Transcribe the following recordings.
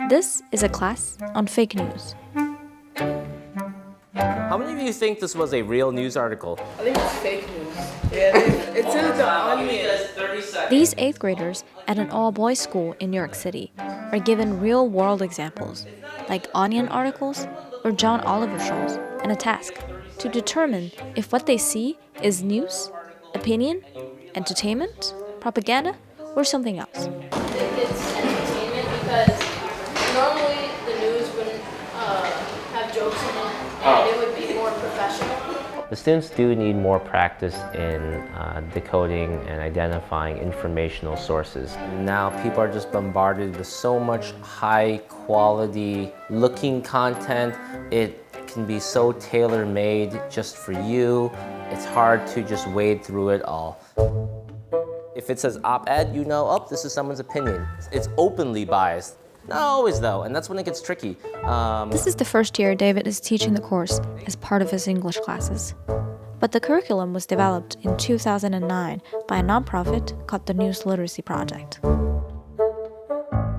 This is a class on fake news. How many of you think this was a real news article? I think it's fake news. Yeah, it's in the Onion. These 8th graders at an all-boys school in New York City are given real-world examples, like Onion articles or John Oliver shows, and a task to determine if what they see is news, opinion, entertainment, propaganda, or something else. I think it's entertainment because normally the news wouldn't have jokes in it, and it would be more professional. The students do need more practice in decoding and identifying informational sources. Now people are just bombarded with so much high quality looking content. It can be so tailor-made just for you. It's hard to just wade through it all. If it says op-ed, you know, oh, this is someone's opinion. It's openly biased. Not always though, and that's when it gets tricky. This is the first year David is teaching the course as part of his English classes. But the curriculum was developed in 2009 by a nonprofit called the News Literacy Project.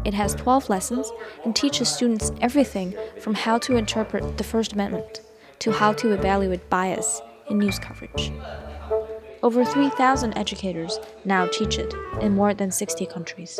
It has 12 lessons and teaches students everything from how to interpret the First Amendment to how to evaluate bias in news coverage. Over 3,000 educators now teach it in more than 60 countries.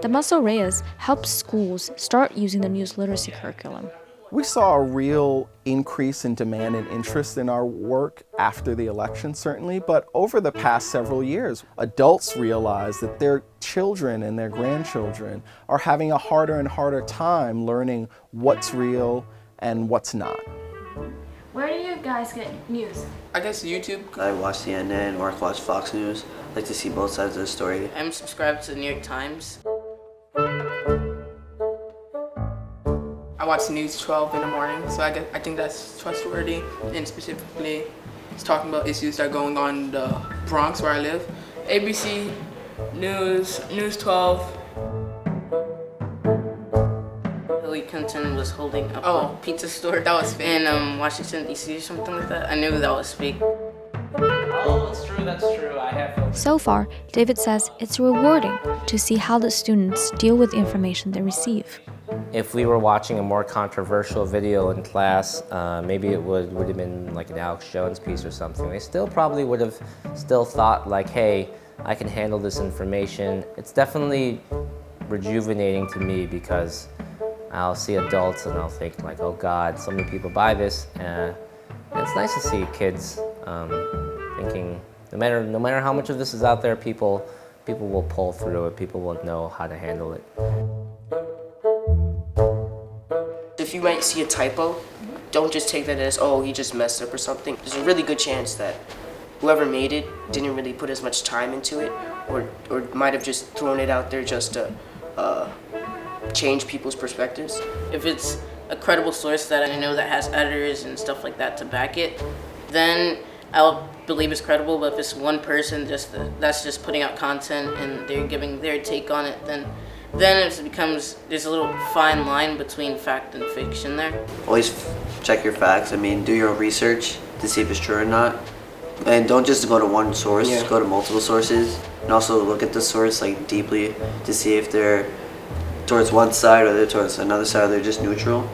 Damaso Reyes helps schools start using the news literacy curriculum. We saw a real increase in demand and interest in our work after the election, certainly, but over the past several years, adults realized that their children and their grandchildren are having a harder and harder time learning what's real and what's not. Where do you guys get news? I guess YouTube. I watch CNN or I watch Fox News. I like to see both sides of the story. I'm subscribed to the New York Times. I watch News 12 in the morning, so I think that's trustworthy, and specifically it's talking about issues that are going on in the Bronx where I live. ABC News 12. Hillary Clinton was holding up Oh. a pizza store That was fake. in Washington, D.C. or something like that. I knew that was fake. Oh, that's true, that's true. I have. So far, David says it's rewarding to see how the students deal with the information they receive. If we were watching a more controversial video in class, maybe it would have been like an Alex Jones piece or something. They still probably would have still thought like, hey, I can handle this information. It's definitely rejuvenating to me because I'll see adults and I'll think like, oh God, so many people buy this. It's nice to see kids thinking, no matter how much of this is out there, people will pull through it. People will know how to handle it. If you might see a typo, don't just take that as, oh, he just messed up or something. There's a really good chance that whoever made it didn't really put as much time into it, or might have just thrown it out there just to change people's perspectives. If it's a credible source that I know that has editors and stuff like that to back it, then I'll believe it's credible. But if it's one person that's just putting out content and they're giving their take on it, then it becomes, there's a little fine line between fact and fiction there. Always check your facts. I mean, do your own research to see if it's true or not. And don't just go to one source, go to multiple sources. And also look at the source like deeply to see if they're towards one side or they're towards another side, or they're just neutral.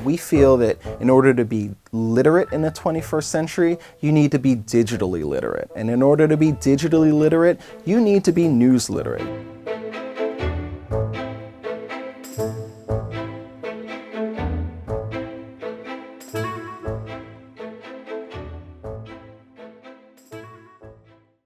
We feel that in order to be literate in the 21st century, you need to be digitally literate. And in order to be digitally literate, you need to be news literate.